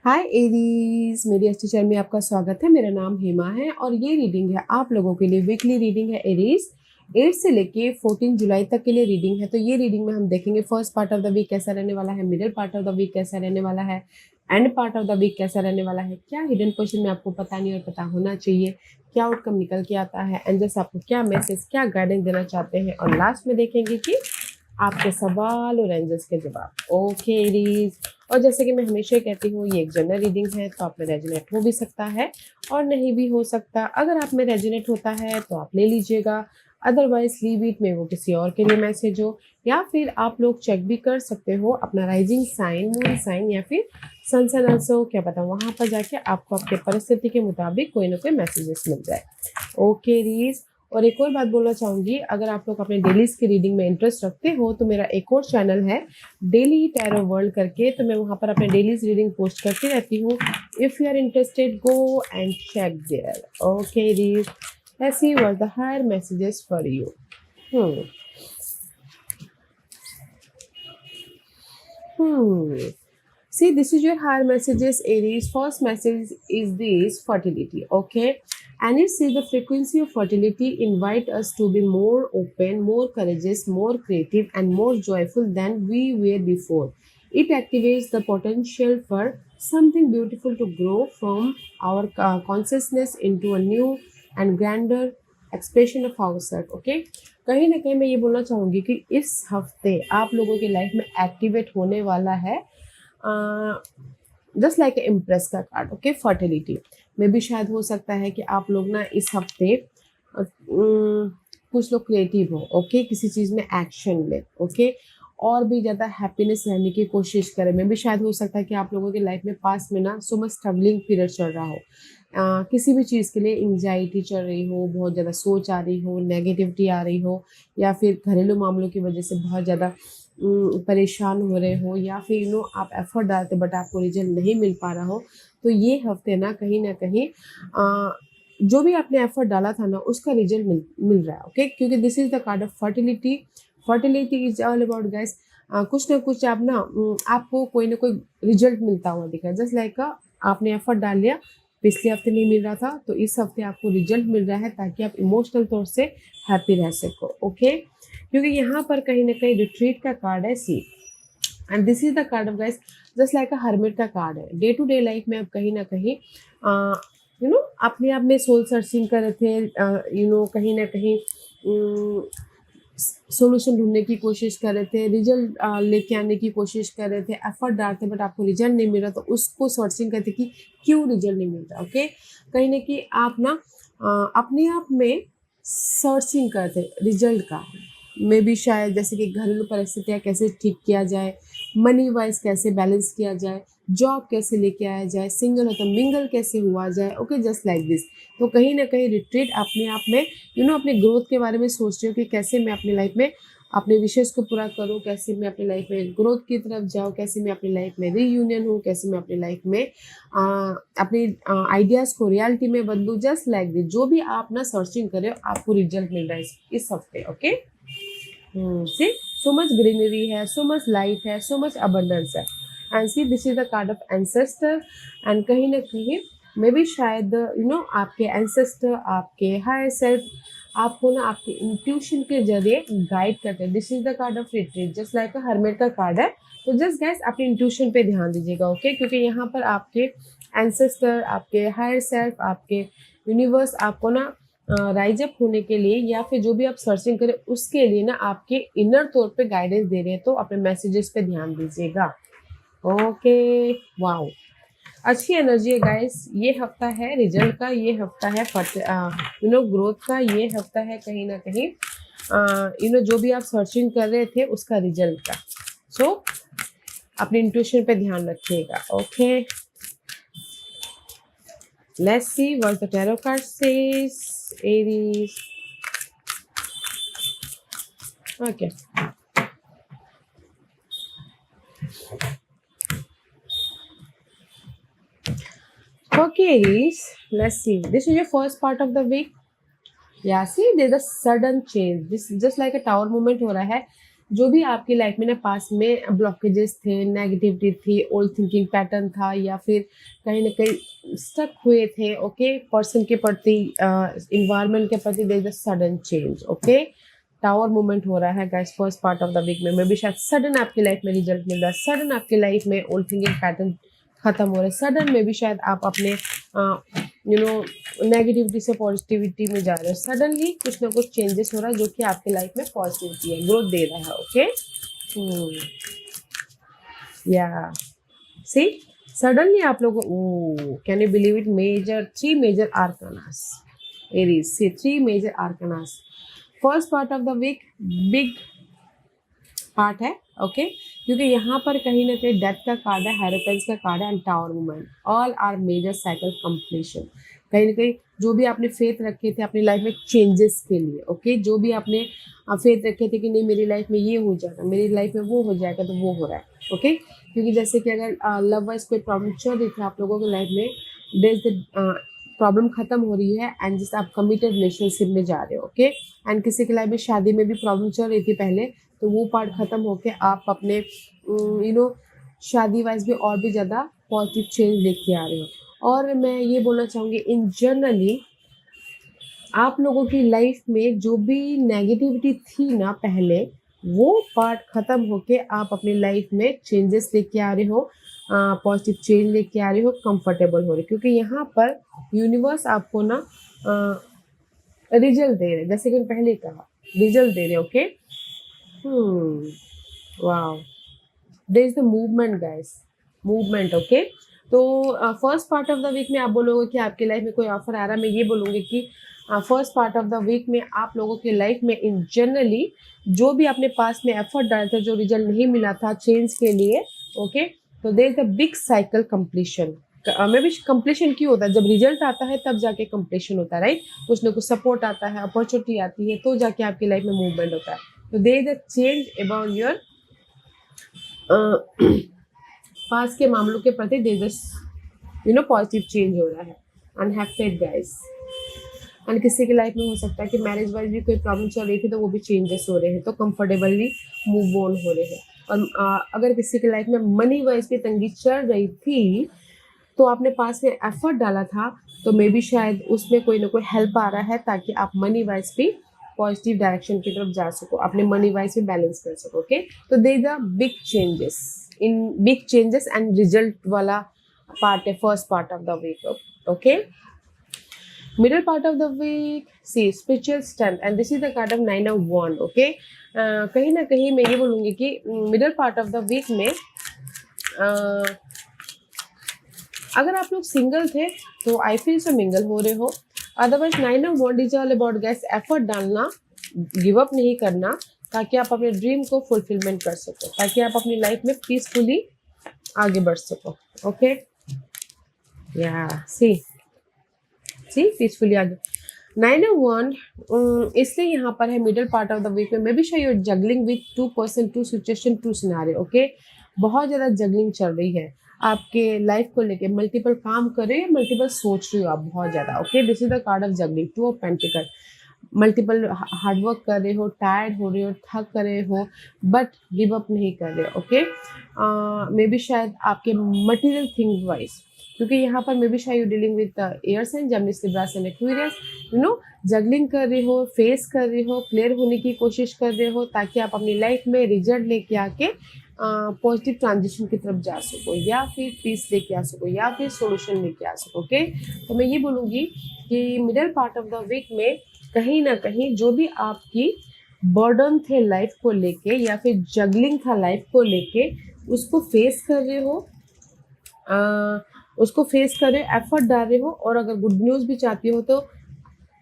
हाय Aries, मेरी अच्छी channel में आपका स्वागत है। मेरा नाम हेमा है और ये रीडिंग है आप लोगों के लिए। वीकली रीडिंग है एरीज। 8 से लेके 14 जुलाई तक के लिए रीडिंग है। तो ये रीडिंग में हम देखेंगे first part of the week कैसा रहने वाला है, middle part of the week कैसा रहने वाला है, and part of the week कैसा रहने वाला है, क्या हिडन क्वेश्चन में आपको पता नहीं और पता होना चाहिए, क्या आउटकम निकल के आता है, एंजल्स आपको क्या मैसेज, क्या गाइडेंस देना चाहते हैं, और लास्ट में देखेंगे कि आपके सवाल और एंजल्स के जवाब। ओके एरीज, और जैसे कि मैं हमेशा कहती हूँ ये एक जनरल रीडिंग है, तो आप में रेजोनेट हो भी सकता है और नहीं भी हो सकता। अगर आप में रेजोनेट होता है तो आप ले लीजिएगा, अदरवाइज लीव इट, में वो किसी और के लिए मैसेज हो। या फिर आप लोग चेक भी कर सकते हो अपना राइजिंग साइन, मून साइन या फिर सन सन ऑल्सो, क्या पता वहां पर जाके आपको आपके परिस्थिति के मुताबिक कोई ना कोई मैसेजेस मिल जाए। ओके रीज, और एक और बात बोलना चाहूंगी, अगर आप लोग अपने डेलीज की रीडिंग में इंटरेस्ट रखते हो तो मेरा एक और चैनल है डेली टैरो वर्ल्ड करके, तो मैं वहां पर अपने डेलीज रीडिंग पोस्ट करती रहती हूँ। If you are interested go and check there. Okay रीज, let's see what the higher messages for you. Hmm. Hmm. See, this is your higher messages, Aries. First message is this fertility, okay? And it says the frequency of fertility invite us to be more open, more courageous, more creative, and more joyful than we were before. It activates the potential for something beautiful to grow from our consciousness into a new and grander expression of our self. Okay, कहीं ना कहीं मैं ये बोलना चाहूंगी कि इस हफ्ते आप लोगों की लाइफ में एक्टिवेट होने वाला है जस्ट लाइक इम्प्रेस का कार्ड। ओके, फर्टिलिटी में भी शायद हो सकता है कि आप लोग ना इस हफ्ते कुछ लोग क्रिएटिव हो, ओके, किसी चीज़ में एक्शन ले, ओके, और भी ज़्यादा हैप्पीनेस रहने की कोशिश करें। में भी शायद हो सकता है कि आप लोगों की लाइफ में पास में ना सो मच स्ट्रगलिंग पीरियड चल रहा हो, किसी भी चीज़ के लिए एंजाइटी चल रही हो, बहुत ज़्यादा सोच आ रही हो, नेगेटिविटी आ रही हो, या फिर घरेलू मामलों की वजह से बहुत ज़्यादा परेशान हो रहे हो, या फिर आप एफर्ट डालते बट आपको रिजल्ट नहीं मिल पा रहा हो। तो ये हफ्ते ना कहीं जो भी आपने एफर्ट डाला था ना उसका रिजल्ट मिल रहा है। ओके, क्योंकि this is the card of fertility. Fertility is all about guys, कुछ ना कुछ आप ना आपको कोई ना कोई रिजल्ट मिलता हुआ दिखा है। जस्ट लाइक आपने एफर्ट डाल लिया, पिछले हफ्ते नहीं मिल रहा था तो इस हफ्ते आपको रिजल्ट मिल रहा है ताकि आप इमोशनल तौर से हैप्पी रह सको। ओके, क्योंकि यहाँ पर कहीं ना कहीं रिट्रीट का कार्ड है see, and this is the card of guys just like a hermit का कार्ड है। डे टू डे लाइफ में आप कहीं ना कहीं अपने आप में सोल सर्चिंग कर रहे थे, कहीं ना कहीं सोल्यूशन ढूंढने की कोशिश कर रहे थे, रिजल्ट लेके आने की कोशिश कर रहे थे, एफर्ट डालते बट आपको रिजल्ट नहीं मिल रहा, तो उसको सर्चिंग करते कि क्यों रिजल्ट नहीं मिल रहा। ओके, कहीं ना कहीं आप ना अपने आप में सर्चिंग करते रिजल्ट का। मे भी शायद जैसे कि घरेलू परिस्थितियाँ कैसे ठीक किया जाए, मनी वाइज कैसे बैलेंस किया जाए, जॉब कैसे लेके आया जाए, सिंगल हो तो मिंगल कैसे हुआ जाए। Okay, just like this. तो कहीं ना कहीं रिट्रीट अपने आप में अपने ग्रोथ के बारे में सोच रही हूँ कि कैसे मैं अपनी लाइफ में अपने विशेष को पूरा करूँ, कैसे मैं अपनी लाइफ में ग्रोथ की तरफ जाऊँ, कैसे मैं अपनी लाइफ में रीयूनियन हूँ, कैसे मैं अपनी लाइफ में अपनी आइडियाज़ को रियलिटी में बदलूँ। जस्ट लाइक दिस, जो भी आप ना सर्चिंग करें आपको रिजल्ट मिल रहा है इस हफ्ते। ओके, सी सो मच ग्रीनरी है, सो मच लाइट है, सो मच अबंडेंस है। And see this is the card of ancestor, and कहीं ना कहीं मे भी शायद आपके एंसेस्टर, आपके हायर सेल्फ आपको ना आपके इंट्यूशन के जरिए गाइड करते हैं। This is the card of retreat, just like a hermit का कार्ड है। तो जस्ट गैस अपने इंट्यूशन पे ध्यान दीजिएगा। ओके, क्योंकि यहाँ पर आपके एंसेस्टर, आपके हायर सेल्फ, आपके यूनिवर्स आपको ना राइज अप होने के लिए या फिर जो भी आप सर्चिंग करें उसके लिए ना आपके इनर तौर पे गाइडेंस दे रहे हैं। तो अपने मैसेजेस पे ध्यान दीजिएगा। ओके, वाओ, अच्छी एनर्जी है गाइस। ये हफ्ता है रिजल्ट का, ये हफ्ता है ग्रोथ का, ये हफ्ता है कहीं ना कहीं जो भी आप सर्चिंग कर रहे थे उसका रिजल्ट का। सो अपने इंट्यूशन पे ध्यान रखिएगा। Okay, let's see what the tarot card says, Aries. Okay, okay Aries, let's see, this is your first part of the week. Yeah, see there's a sudden change, this just like a tower movement हो रहा है। जो भी आपकी life में ना पास में blockages थे, नेगेटिविटी थी, ओल्ड थिंकिंग पैटर्न था, या फिर कहीं न कहीं स्टक हुए थे, ओके? पर्सन के प्रति एनवायरनमेंट के प्रति there is a sudden change, okay? Tower movement हो रहा है guys first part of the week में। मे बी शायद सडन आपकी लाइफ में रिजल्ट मिल रहा है, सडन आपकी लाइफ में ओल्ड थिंकिंग पैटर्न खत्म हो रहा है, सडन में भी शायद आप अपने नेगेटिविटी से पॉजिटिविटी में जा रहे हो, सडनली कुछ ना कुछ चेंजेस हो रहा है जो कि आपकी लाइफ में पॉजिटिविटी है, ग्रोथ दे रहा है, ओके? या सी सडनली आप लोगों can you believe it, major 3 major arcanas, Aries see 3 major arcanas. First part of the week big part है, ओके? क्योंकि यहाँ पर कहीं ना कहीं डेथ का कार्ड है, हेरोपेंस का कार्ड है, and tower movement, all are major cycle completion. कहीं ना कहीं जो भी आपने फेथ रखे थे अपनी लाइफ में चेंजेस के लिए, ओके? जो भी आपने फेथ रखे थे कि नहीं मेरी लाइफ में ये हो जाएगा, मेरी लाइफ में वो हो जाएगा, तो वो हो रहा है, ओके? क्योंकि जैसे कि अगर लव वाइज कोई प्रॉब्लम चल रही थी आप लोगों की लाइफ में, प्रॉब्लम खत्म हो रही है, एंड जिस आप कमिटेड रिलेशनशिप में जा रहे हो, ओके? एंड किसी की लाइफ में शादी में भी प्रॉब्लम चल रही थी पहले, तो वो पार्ट खत्म होके आप अपने शादी वाइज भी और भी ज़्यादा पॉजिटिव चेंज लेके आ रहे हो। और मैं ये बोलना चाहूँगी इन जनरली आप लोगों की लाइफ में जो भी नेगेटिविटी थी ना पहले, वो पार्ट खत्म होके आप अपनी लाइफ में चेंजेस लेके आ रहे हो, पॉजिटिव चेंज लेके आ रहे हो, कंफर्टेबल हो रहे हो, क्योंकि यहाँ पर यूनिवर्स आपको ना रिजल्ट दे रहे, जैसे कि पहले कहा, रिजल्ट दे रहे, okay? Wow, there is the movement guys, movement, okay? तो first part of the week में आप बोलोगे कि आपकी लाइफ में कोई ऑफर आ रहा है, मैं ये बोलूँगी कि first part of the week में आप लोगों की लाइफ में इन जनरली जो भी अपने पास में एफर्ट डाले थे, जो रिजल्ट नहीं मिला था चेंज के लिए, ओके? तो there is a big cycle completion. Maybe completion क्यों होता है, जब रिजल्ट आता है तब जाके कंप्लीशन होता है, राइट? कुछ ना कुछ सपोर्ट आता है, अपॉर्चुनिटी आती है, तो जाके आपकी लाइफ में मूवमेंट होता है। तो there is a change about your पास के मामलों के प्रति देयर पॉजिटिव चेंज हो रहा है, and have faith guys. And किसी की लाइफ में हो सकता है कि मैरिज वाइज भी कोई प्रॉब्लम चल रही थी, तो वो भी चेंजेस हो रहे हैं, तो कंफर्टेबली मूव ऑन हो रहे हैं। और अगर किसी की लाइफ में मनी वाइज भी तंगी चल रही थी, तो आपने पास में एफर्ट डाला था, तो मे बी शायद उसमें कोई ना कोई हेल्प आ रहा है, ताकि आप मनी वाइज भी पॉजिटिव डायरेक्शन की तरफ जा सको, अपने मनी वाइज भी बैलेंस कर सको, ओके? तो there the big changes, in big changes and result वाला पार्ट है first part of the week, okay? Middle part of the week see spiritual strength, and this is the card of 9 of wand, okay? कहीं ना कहीं मैं ये बोलूँगी कि middle part of the week में अगर आप लोग सिंगल थे तो आई फील से मिंगल हो रहे हो, otherwise 9 of wand is all about गैस एफर्ट डालना, गिव अप नहीं करना, ताकि आप अपने ड्रीम को फुलफिलमेंट कर सको, ताकि आप अपनी लाइफ में पीसफुली आगे बढ़ सको, ओके? या सी पीसफुली आगे 9 ऑफ वॉन्ड इसलिए यहाँ पर है middle part of the week में, मे बी शायद you're juggling with 2 person, 2 situation, 2 scenario, okay? बहुत ज़्यादा जगलिंग चल रही है आपके लाइफ को लेके, मल्टीपल काम कर रहे हो, मल्टीपल सोच रहे हो आप बहुत ज़्यादा, okay? This is the card of juggling, 2 of pentacle. Multiple hard work कर रहे हो, टायर्ड हो रहे हो, थक रहे हो, बट गिव अप नहीं कर रहे हो, ओके? मे बी शायद आपके मटीरियल थिंग वाइज, क्योंकि यहाँ पर मे बी शायद you dealing with air sign, Gemini, Libra and Aquarius, juggling कर रहे हो, फेस कर रहे हो, क्लियर होने की कोशिश कर रहे हो, ताकि आप अपनी लाइफ में रिजल्ट लेके आके पॉजिटिव ट्रांजिशन की तरफ जा सको, या फिर पीस लेके आ सको, या फिर सोल्यूशन लेके आ सको, ओके? तो मैं ये बोलूँगी कि middle part of the week में कहीं ना कहीं जो भी आपकी बर्डन थे लाइफ को लेके, या फिर जगलिंग था लाइफ को लेके, उसको फेस कर रहे हो, उसको फेस कर रहे हो, एफर्ट डाल रहे हो, और अगर गुड न्यूज़ भी चाहती हो, तो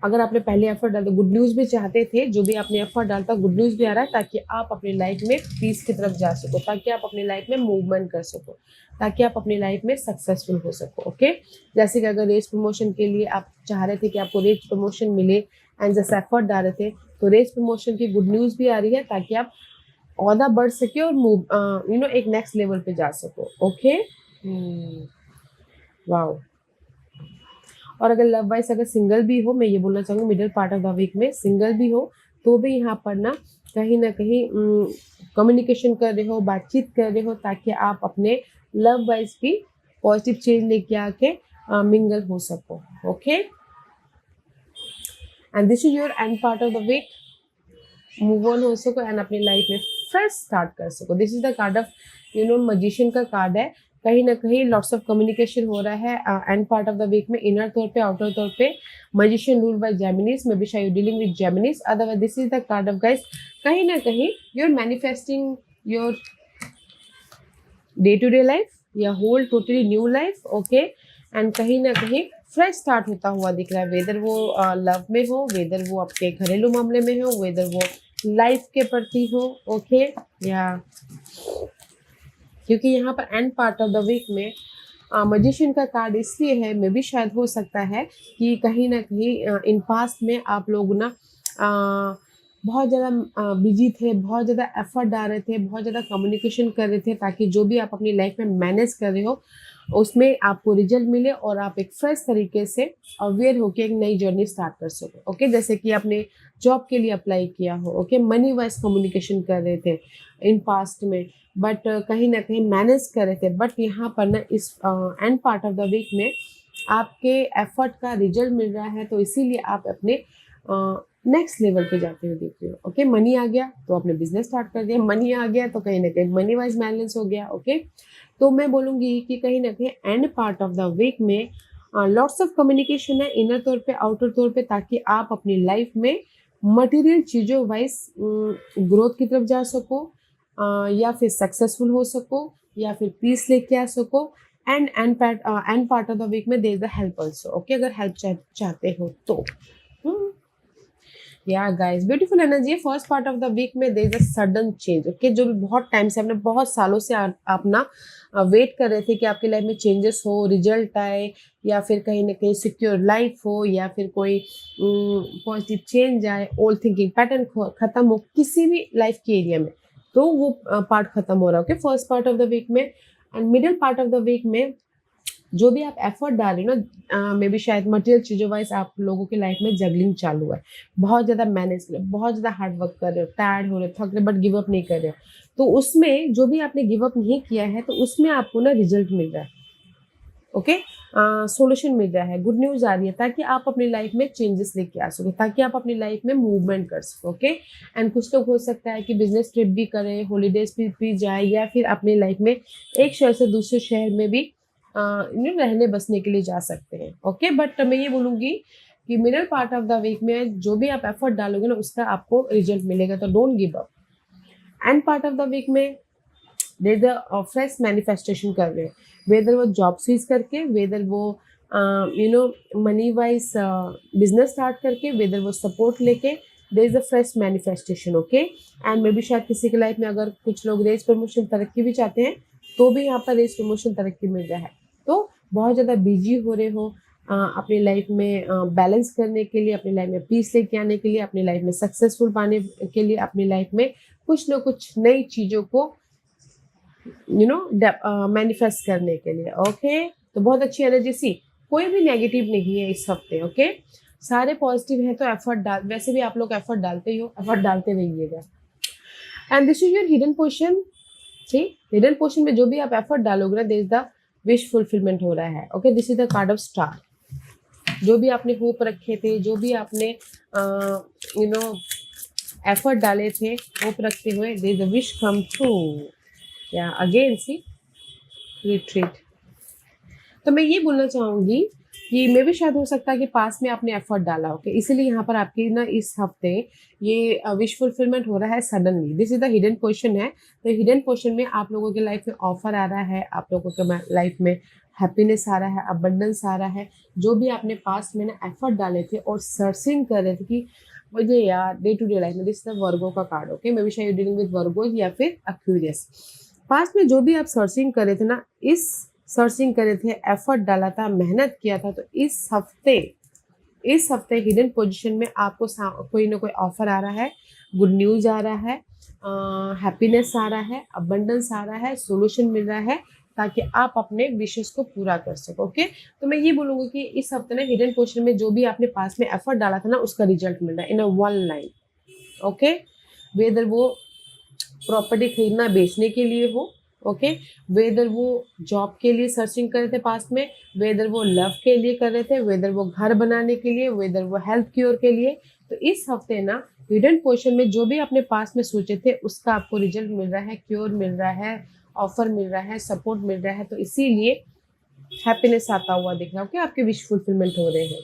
अगर आपने पहले एफर्ट डाला, गुड न्यूज़ भी चाहते थे, जो भी आपने एफर्ट डालता गुड न्यूज़ भी आ रहा है, ताकि आप अपनी लाइफ में पीस की तरफ जा सको, ताकि आप अपनी लाइफ में मूवमेंट कर सको, ताकि आप अपनी लाइफ में सक्सेसफुल हो सको, ओके? जैसे कि अगर रेस प्रमोशन के लिए आप चाह रहे थे कि आपको रेस प्रमोशन मिले, एंड जैसे एफर्ट डाल रहे थे, तो रेस प्रमोशन की गुड न्यूज़ भी आ रही है, ताकि आप ओहदा बढ़ सके और मूव एक नेक्स्ट लेवल पे जा सको, ओके? वाओ। और अगर लव वाइज अगर सिंगल भी हो, मैं ये बोलना चाहूँगी middle part of the week में सिंगल भी हो, तो भी यहाँ पर ना कहीं ना कहीं कम्युनिकेशन कर रहे हो, बातचीत कर रहे हो, ताकि आप अपने लव वाइज भी पॉजिटिव चेंज लेके आके मिंगल हो सको. Okay, and this is your end part of the week. Move on हो सको एंड अपनी लाइफ में फ्रेश स्टार्ट कर सको. This is the card of magician का कार्ड है. कहीं ना कहीं लॉट्स ऑफ कम्युनिकेशन हो रहा है and part of the week में. इनर तौर पे, आउटर तौर पे magician rule by Geminis. May B शायद dealing with Geminis. Otherwise this is the card of guys. कहीं ना कहीं you are manifesting your day to day life या whole totally new life. Okay, and कहीं ना कहीं फ्रेश स्टार्ट होता हुआ दिख रहा है. वेदर वो लव में हो, वेदर वो आपके घरेलू मामले में हो, वेदर वो लाइफ के प्रति हो. ओके, या क्योंकि यहाँ पर end part of the week में मजिशियन का कार्ड इसलिए है, मे भी शायद हो सकता है कि कहीं ना कहीं इन पास्ट में आप लोग ना बहुत ज़्यादा बिजी थे, बहुत ज़्यादा एफर्ट डाल रहे थे, बहुत ज़्यादा कम्युनिकेशन कर रहे थे, ताकि जो भी आप अपनी लाइफ में मैनेज कर रहे हो उसमें आपको रिजल्ट मिले और आप एक फ्रेश तरीके से अवेयर होकर एक नई जर्नी स्टार्ट कर सको. ओके, जैसे कि आपने जॉब के लिए अप्लाई किया हो. ओके, मनी वाइज कम्युनिकेशन कर रहे थे इन पास्ट में, बट कहीं ना कहीं मैनेज कर रहे थे. बट यहाँ पर ना इस end part of the week में आपके एफर्ट का रिजल्ट मिल रहा है, तो इसीलिए आप अपने नेक्स्ट लेवल पे जाते हुए देख रहे हो. ओके, मनी आ गया तो आपने बिजनेस स्टार्ट कर दिया, मनी आ गया तो कहीं ना कहीं मनी वाइज बैलेंस हो गया. ओके, तो मैं बोलूँगी कि कहीं ना कहीं end part of the week में लॉट्स ऑफ कम्युनिकेशन है, इनर तौर पे, आउटर तौर पे, ताकि आप अपनी लाइफ में मटेरियल चीज़ों वाइज ग्रोथ की तरफ जा सको, या फिर सक्सेसफुल हो सको, या फिर पीस लेके आ सको. And part of the week में there is the help also. Okay, अगर हेल्प चाहते हो तो. या गाइस, ब्यूटीफुल एनर्जी है. First part of the week में there is a sudden change. Okay, जो भी बहुत टाइम से, आपने बहुत सालों से आप ना वेट कर रहे थे कि आपकी लाइफ में चेंजेस हो, रिजल्ट आए, या फिर कहीं ना कहीं सिक्योर लाइफ हो, या फिर कोई पॉजिटिव चेंज आए, ओल्ड थिंकिंग पैटर्न खत्म हो किसी भी लाइफ के एरिया में, तो वो पार्ट खत्म हो रहा है. Okay, first part of the week में. And middle part of the week में जो भी आप एफर्ट डाल रहे हो ना, मे बी शायद मटेरियल चीज़ों वाइज आप लोगों की लाइफ में जगलिंग चालू है. बहुत ज़्यादा मैनेज कर रहे हो, बहुत ज़्यादा हार्ड वर्क कर रहे हो, टायर्ड हो रहे हो, थक रहे, बट गिव अप नहीं कर रहे हो. तो उसमें जो भी आपने गिव अप नहीं किया है, तो उसमें आपको ना रिजल्ट मिल रहा है. ओके, सॉल्यूशन मिल रहा है, गुड न्यूज़ आ रही है, ताकि आप अपनी लाइफ में चेंजेस लेके आ सको, ताकि आप अपनी लाइफ में मूवमेंट कर सको. ओके, एंड कुछ लोग हो सकता है कि बिजनेस ट्रिप भी करें, हॉलीडेज भी जाए, या फिर अपनी लाइफ में एक शहर से दूसरे शहर में भी रहने बसने के लिए जा सकते हैं. ओके, बट मैं ये बोलूँगी कि middle part of the week में जो भी आप एफर्ट डालोगे ना, उसका आपको रिजल्ट मिलेगा, तो don't give up. End part of the week में देयर द फ्रेश मैनिफेस्टेशन कर रहे हैं, वेदर वो जॉब स्विच करके, वेदर वो मनी वाइज बिजनेस स्टार्ट करके, वेदर वो सपोर्ट लेके, there is a fresh manifestation. Okay, and may be शायद किसी की लाइफ में अगर कुछ लोग रेस प्रमोशन तरक्की भी चाहते हैं, तो भी यहाँ पर रेस प्रमोशन तरक्की मिल रहा है. तो बहुत ज़्यादा बिजी हो रहे हो अपनी लाइफ में बैलेंस करने के लिए, अपनी लाइफ में पीस लेके आने के लिए, अपनी लाइफ में सक्सेसफुल पाने के लिए, अपनी लाइफ में कुछ ना कुछ नई चीज़ों को मैनिफेस्ट करने के लिए. ओके, तो बहुत अच्छी एनर्जी सी, कोई भी नेगेटिव नहीं है इस हफ्ते. ओके, सारे पॉजिटिव हैं, तो एफर्ट डाल, वैसे भी आप लोग एफर्ट डालते ही हो, एफर्ट डालते रहिएगा. And this is your hidden portion. ठीक, हिडन पोर्शन में जो भी आप एफर्ट डालोगे ना, there is the wish fulfilment हो रहा है. Okay, this is the card of star. जो भी आपने होप रखे थे, जो भी आपने एफर्ट डाले थे, होप रखते हुए, there is the wish come true. या अगेन सी रिट्रीट. तो मैं ये बोलना चाहूँगी कि मे भी शायद हो सकता है कि पास में आपने एफर्ट डाला. ओके, इसीलिए यहाँ पर आपकी ना इस हफ्ते ये विश फुलफिलमेंट हो रहा है suddenly. This is the hidden portion है. तो हिडन पोर्शन में आप लोगों के लाइफ में ऑफर आ रहा है, आप लोगों के लाइफ में हैप्पीनेस आ रहा है, अबंडेंस आ रहा है. जो भी आपने पास्ट में ना एफर्ट डाले थे और सर्चिंग कर रहे थे कि मुझे यार डे टू डे लाइफ में, दिस इज द वर्गो का कार्ड. ओके, मे बी शायद डीलिंग विद वर्गो या फिर एक्वेरियस. पास्ट में जो भी आप सर्चिंग कर रहे थे ना, इस सर्चिंग कर रहे थे, एफर्ट डाला था, मेहनत किया था, तो इस हफ्ते हिडन पोजीशन में आपको कोई ना कोई ऑफर आ रहा है, गुड न्यूज़ आ रहा है, हैप्पीनेस आ रहा है, अबंडेंस आ रहा है, सॉल्यूशन मिल रहा है, ताकि आप अपने विशेष को पूरा कर सको. ओके, तो मैं ये बोलूँगी कि इस हफ्ते ना हिडन पोजीशन में जो भी आपने पास में एफर्ट डाला था ना, उसका रिजल्ट मिल रहा है in a one line. Okay, whether वो प्रॉपर्टी खरीदना बेचने के लिए हो, ओके, वेदर वो जॉब के लिए सर्चिंग कर रहे थे पास्ट में, वेदर वो लव के लिए कर रहे थे, वेदर वो घर बनाने के लिए, वेदर वो हेल्थ क्योर के लिए। तो इस हफ्ते ना हिडन पोर्शन में जो भी आपने पास्ट में सोचे थे उसका आपको रिजल्ट मिल रहा है, क्योर मिल रहा है, ऑफर मिल रहा है, सपोर्ट मिल रहा है। तो इसीलिए हैप्पीनेस आता हुआ दिख रहा है, ओके, आपके विश फुलफिलमेंट हो रहे हैं।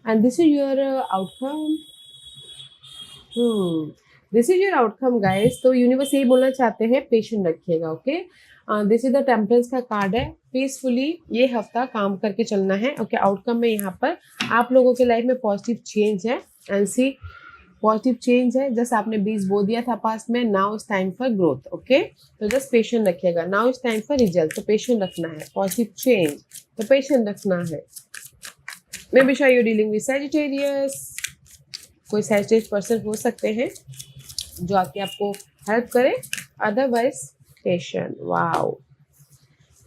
And this is your outcome. This is your outcome guys. तो यूनिवर्स यही बोलना चाहते हैं, पेशेंट रखिएगा, okay. This is the temperance का कार्ड है। पीसफुली ये हफ्ता काम करके चलना है, ओके। आउटकम में यहाँ पर आप लोगों के लाइफ में पॉजिटिव चेंज है, एंड सी पॉजिटिव चेंज है। जस्ट आपने 20 बो दिया था पास्ट में, now is time for growth, okay. तो जस्ट पेशेंट रखिएगा, now is time for result, तो पेशेंट रखना है। पॉजिटिव चेंज, तो पेशेंट रखना है। मे बी शायद यू डीलिंग विद सैजिटेरियस, कोई सैजिटेरियस पर्सन हो सकते हैं जो आके आपको हेल्प करे, otherwise patient. Wow,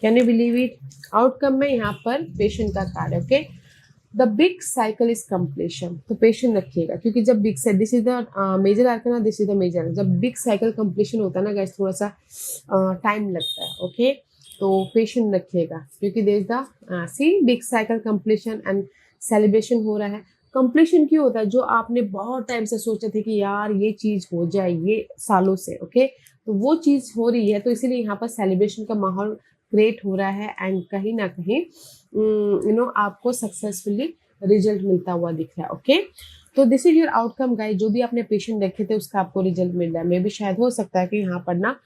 can you believe it. Outcome में यहाँ पर पेशेंट का कार्ड है, okay. The big cycle is completion, तो पेशेंट रखिएगा, क्योंकि जब बिग से this is the major arcana, this is the major, जब बिग साइकिल कंप्लीशन होता है ना गाइस, थोड़ा सा टाइम लगता है, ओके। तो पेशेंट रखिएगा, क्योंकि there is the see big cycle completion and celebration हो रहा है। कंप्लीशन क्यों होता है, जो आपने बहुत टाइम से सोचे थे कि यार ये चीज हो जाए, ये सालों से, ओके, तो वो चीज हो रही है। तो इसीलिए यहाँ पर सेलिब्रेशन का माहौल क्रिएट हो रहा है, एंड कहीं ना कहीं आपको सक्सेसफुली रिजल्ट मिलता हुआ दिख रहा है, ओके। तो this is your outcome guys. जो भी आपने पेशेंट रखे थे उसका आपको रिजल्ट मिल रहा है। मे भी शायद हो सकता है कि यहाँ पर ना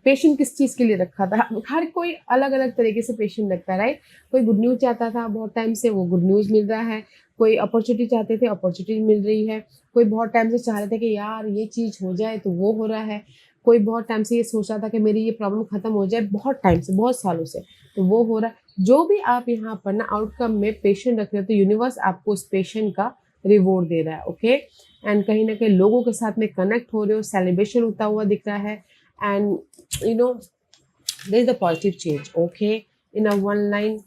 पेशेंट किस चीज़ के लिए रखा था, हर कोई अलग अलग तरीके से पेशेंट रखता है, राइट। कोई गुड न्यूज़ चाहता था बहुत टाइम से, वो गुड न्यूज़ मिल रहा है। कोई अपॉर्चुनिटी चाहते थे, अपॉर्चुनिटी मिल रही है। कोई बहुत टाइम से चाह रहे थे कि यार ये चीज़ हो जाए, तो वो हो रहा है। कोई बहुत टाइम से ये सोच रहा था कि मेरी ये प्रॉब्लम खत्म हो जाए, बहुत टाइम से, बहुत सालों से, तो वो हो रहा है। जो भी आप यहाँ पर ना आउटकम में पेशेंट रख रहे हो, तो यूनिवर्स आपको उस पेशेंट का रिवॉर्ड दे रहा है, ओके। एंड कहीं ना कहीं लोगों के साथ में कनेक्ट हो रहे हो, सेलिब्रेशन होता हुआ दिख रहा है, and there is a positive change, okay, in a one line।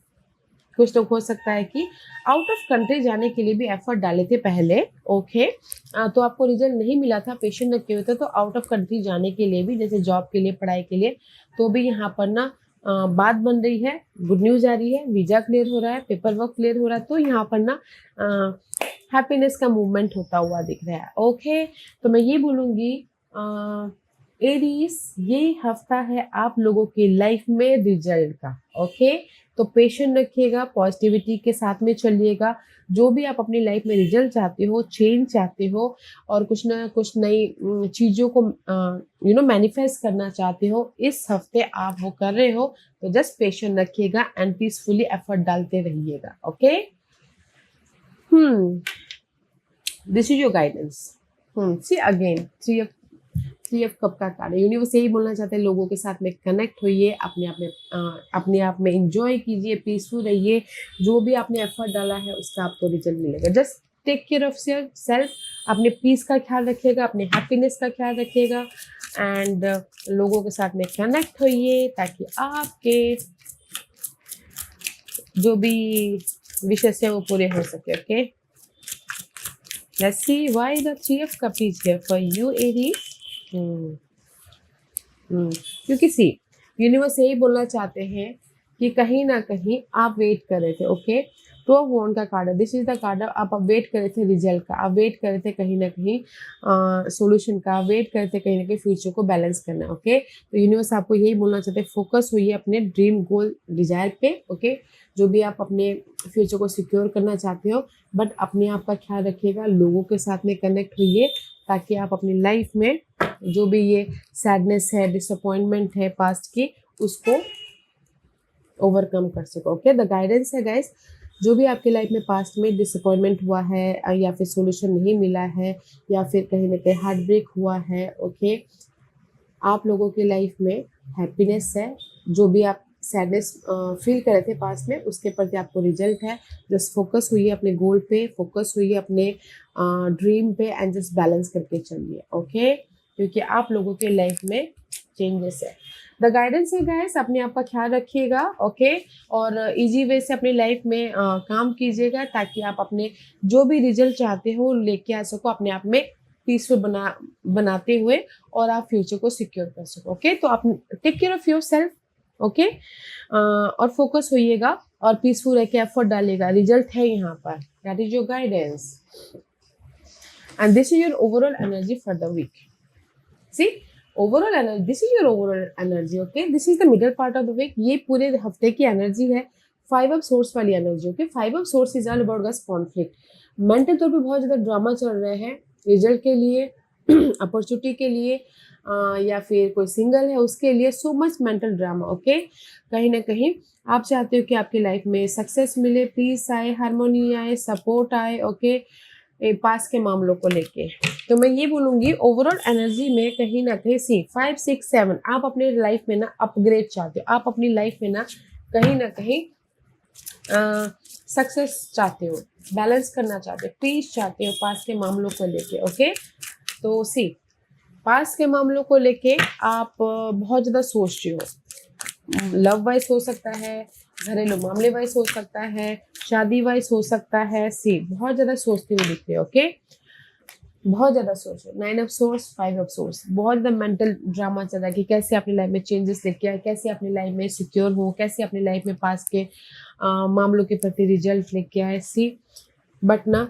कुछ लोग हो सकता है कि आउट ऑफ कंट्री जाने के लिए भी एफर्ट डाले थे पहले, ओके, तो आपको रिजल्ट नहीं मिला था, पेशेंट रखे हुए थे। तो आउट ऑफ कंट्री जाने के लिए भी, जैसे जॉब के लिए, पढ़ाई के लिए, तो भी यहाँ पर ना बात बन रही है, गुड न्यूज आ रही है, वीजा क्लियर हो रहा है, पेपर वर्क क्लियर हो रहा है। तो यहाँ पर ना हैप्पीनेस का मूवमेंट होता हुआ दिख रहा है, ओके। तो मैं ये बोलूँगी एरीज, ये हफ्ता है आप लोगों की लाइफ में रिजल्ट का, ओके। तो पेशेंट रखिएगा, पॉजिटिविटी के साथ में चलिएगा। जो भी आप अपनी लाइफ में रिजल्ट चाहते हो, चेंज चाहते हो, और कुछ ना कुछ नई चीज़ों को मैनिफेस्ट करना चाहते हो, इस हफ्ते आप वो कर रहे हो। तो जस्ट पेशेंट रखिएगा एंड पीसफुली एफर्ट डालते रहिएगा, okay. This is your guidance. See again, three of cup का कार्ड है। यूनिवर्स यही बोलना चाहते हैं, लोगों के साथ में कनेक्ट होइए, अपने आप में एंजॉय कीजिए, पीसफुल रहिए। जो भी आपने एफर्ट डाला है उसका आपको रिजल्ट मिलेगा। Just take care of yourself, अपने पीस का ख्याल रखिएगा, अपने हैप्पीनेस का ख्याल रखिएगा, एंड लोगों के साथ में कनेक्ट होइए, ताकि आपके जो भी विशेष है वो पूरे हो सके, okay. Let's see why the three of cup is here for you Aries. क्योंकि सी यूनिवर्स यही बोलना चाहते हैं कि कहीं ना कहीं आप वेट कर रहे थे, ओके। टू ऑफ वॉन्ड का कार्ड है, दिस इज द कार्ड। आप वेट कर रहे थे रिजल्ट का, आप वेट कर रहे थे कहीं ना कहीं सॉल्यूशन का, वेट कर रहे थे कहीं ना कहीं फ्यूचर को बैलेंस करना, ओके। तो यूनिवर्स आपको यही बोलना चाहते हैं, फोकस होइए अपने ड्रीम गोल डिजायर पे, ओके। जो भी आप अपने फ्यूचर को सिक्योर करना चाहते हो, बट अपने आप का ख्याल रखिएगा, लोगों के साथ में कनेक्ट होइए, ताकि आप अपनी लाइफ में जो भी ये सैडनेस है, डिसअपॉइंटमेंट है पास्ट की, उसको ओवरकम कर सको, ओके। द गाइडेंस है गाइस, जो भी आपकी लाइफ में पास्ट में डिसअपॉइंटमेंट हुआ है, या फिर सॉल्यूशन नहीं मिला है, या फिर कहीं ना कहीं हार्ट ब्रेक हुआ है, ओके, आप लोगों की लाइफ में हैप्पीनेस है। जो भी आप सैडनेस फील कर रहे थे पास्ट में, उसके प्रति आपको रिजल्ट है। जस्ट फोकस हुई अपने गोल पे, फोकस हुई अपने ड्रीम पे, एंड जस्ट बैलेंस करके चलिए, ओके। क्योंकि आप लोगों के लाइफ में चेंजेस है। द गाइडेंस है गाइस, अपने आप का ख्याल रखिएगा, ओके। और इजी वे से अपनी लाइफ में काम कीजिएगा ताकि आप अपने जो भी रिजल्ट चाहते हो लेके आ सको, अपने आप में पीसफुल बनाते हुए, और आप फ्यूचर को सिक्योर कर सको, ओके। तो आप take care of yourself, okay. और फोकस होइएगा और पीसफुल रह के एफर्ट डालिएगा, रिजल्ट है यहाँ पर, that is your guidance and this is your overall energy for the week. See, overall energy, this is your overall energy, okay. This is the middle part of the week, ये पूरे हफ्ते की energy है, 5 of source वाली energy, okay. 5 of source is all about guess conflict, mental तौर पे बहुत ज्यादा ड्रामा चल रहे हैं रिजल्ट के लिए, अपॉर्चुनिटी के लिए, या फिर कोई सिंगल है उसके लिए, so much mental drama, okay. कहीं ना कहीं आप चाहते हो कि आपकी लाइफ में सक्सेस मिले, पीस आए, हारमोनी आए, सपोर्ट आए, ओके, पास के मामलों को लेके। तो मैं ये बोलूंगी ओवरऑल एनर्जी में कहीं ना कहीं सी 5, 6, 7 आप अपने लाइफ में ना अपग्रेड चाहते हो, आप अपनी लाइफ में ना कहीं सक्सेस चाहते हो, बैलेंस करना चाहते हो, पीस चाहते हो पास के मामलों को लेके, ओके। तो सी, पास के मामलों को लेके आप बहुत ज़्यादा सोच रहे हो, लव वाइज हो सकता है, घरेलू मामले वाइज हो सकता है, शादी वाइज हो सकता है, सी बहुत ज़्यादा सोचते हुए दिखते हो, ओके। बहुत ज़्यादा सोच रहे हो, 9 ऑफ सोर्स, 5 ऑफ सोर्स, बहुत ज़्यादा मेंटल ड्रामा चल रहा है कि कैसे अपनी लाइफ में चेंजेस लेके आए, कैसे अपनी लाइफ में सिक्योर हो, कैसे अपनी लाइफ में पास के मामलों के प्रति रिजल्ट लेके आए, सी। बट ना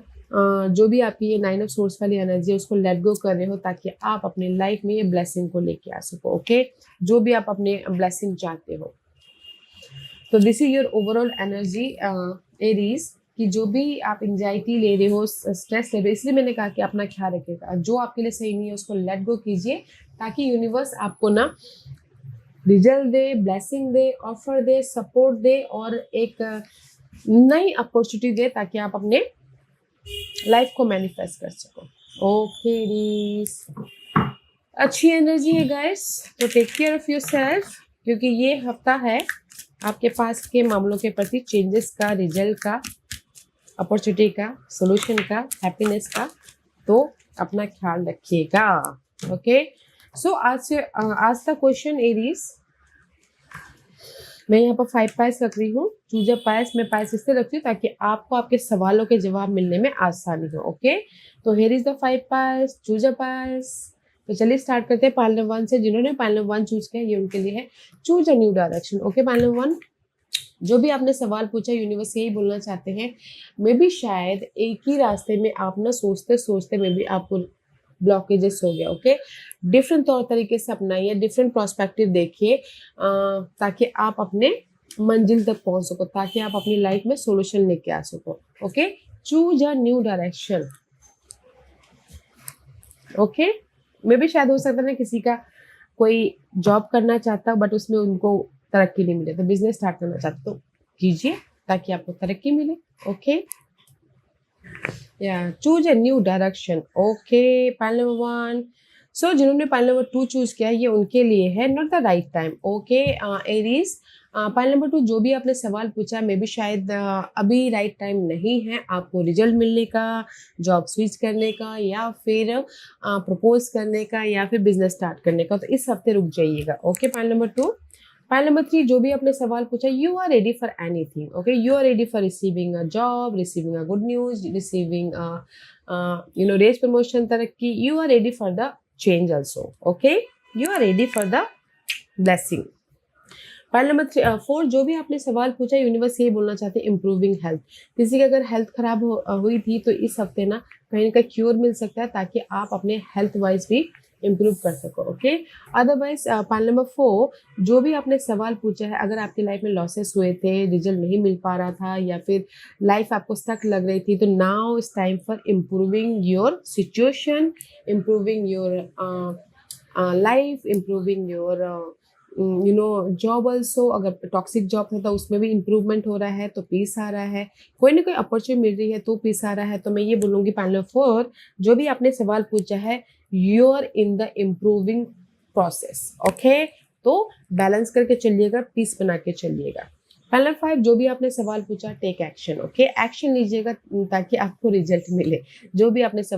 जो भी आपकी ये 9 ऑफ सोर्स वाली एनर्जी है उसको लेट गो कर रहे हो ताकि आप अपनी लाइफ में ये ब्लेसिंग को लेके आ सको, ओके। जो भी आप अपने ब्लेसिंग चाहते हो। तो this is your overall energy Aries, कि जो भी आप एंजाइटी ले रहे हो, स्ट्रेस ले रहे हो, इसलिए मैंने कहा कि अपना ख्याल रखिएगा, जो आपके लिए सही नहीं है उसको लेट गो कीजिए ताकि यूनिवर्स आपको ना रिजल्ट दे, ब्लेसिंग दे, ऑफर दे, सपोर्ट दे और एक नई अपॉर्चुनिटी दे ताकि आप अपने लाइफ को मैनिफेस्ट कर सको, ओके रीस। अच्छी एनर्जी है गाइस, तो take care of yourself, क्योंकि ये हफ्ता है आपके पास के मामलों के प्रति चेंजेस का, रिजल्ट का, अपॉर्चुनिटी का, सोल्यूशन का, हैप्पीनेस का, तो अपना ख्याल रखिएगा, ओके। सो आज का क्वेश्चन एरीज, मैं यहाँ पर 5 पायस रख रही हूँ, चूज अ पायस। मैं पायस इसलिए रखती हूँ ताकि आपको आपके सवालों के जवाब मिलने में आसानी हो, ओके। तो here is the 5 piles, choose a pile. तो चलिए स्टार्ट करते हैं पायल नंबर 1 से। जिन्होंने पायल नंबर 1 चूज किया ये उनके लिए है, choose a new direction, okay. Pile number 1, जो भी आपने सवाल पूछा यूनिवर्स यही बोलना चाहते हैं, मे भी शायद एक ही रास्ते में आप ना सोचते सोचते मे भी आपको ब्लॉकेजेस हो गया, ओके। डिफरेंट तौर तरीके से अपनाइए, डिफरेंट प्रोस्पेक्टिव देखिए ताकि आप अपने मंजिल तक पहुंच सको, ताकि आप अपनी लाइफ में सोल्यूशन लेके आ सको, okay. Choose a new direction, okay. मे भी शायद हो सकता है ना किसी का कोई जॉब करना चाहता बट उसमें उनको तरक्की नहीं मिले, तो बिजनेस स्टार्ट करना चाहते तो कीजिए ताकि आपको तरक्की मिले, ओके। या choose a new direction, okay. Pile number 1, सो जिन्होंने पायल नंबर 2 चूज किया ये उनके लिए है not the right time, okay. Aries, Payal number 2, जो भी आपने सवाल पूछा मे भी शायद अभी राइट टाइम नहीं है आपको रिजल्ट मिलने का, जॉब स्विच करने का, या फिर प्रपोज करने का, या फिर बिजनेस स्टार्ट करने का, तो इस हफ्ते रुक जाइएगा, okay. Pile number 2। Pile number 3, जो भी आपने सवाल पूछा, you are ready for anything, okay. You are ready for receiving a job, receiving a good news, receiving raise promotion, तरक्की, you are ready for the change also, okay. You are ready for the blessing. Pile number 4, जो भी आपने सवाल पूछा universe यही बोलना चाहते हैं, इम्प्रूविंग हेल्थ। किसी की अगर हेल्थ खराब हुई थी तो इस हफ्ते ना कहीं क्योर मिल सकता है ताकि आप अपने हेल्थ वाइज भी इम्प्रूव कर सको, ओके। अदरवाइज पायल नंबर 4, जो भी आपने सवाल पूछा है, अगर आपकी लाइफ में लॉसेस हुए थे, रिजल्ट नहीं मिल पा रहा था, या फिर लाइफ आपको स्टक लग रही थी, तो now is time for improving your situation, improving your life, improving your job also. अगर टॉक्सिक जॉब था तो उसमें भी इम्प्रूवमेंट हो रहा है, तो पीस आ रहा है, कोई ना कोई अपॉर्चुनिटी मिल रही है तो पीस आ रहा है। तो मैं ये बोलूँगी पायल नंबर 4, जो भी आपने सवाल पूछा है, you are in the improving process, okay. तो बैलेंस करके चलिएगा, पीस बना के चलिएगा। पायल नंबर 5, जो भी आपने सवाल पूछा, टेक एक्शन, ओके। एक्शन लीजिएगा ताकि आपको रिजल्ट मिले। जो भी आपने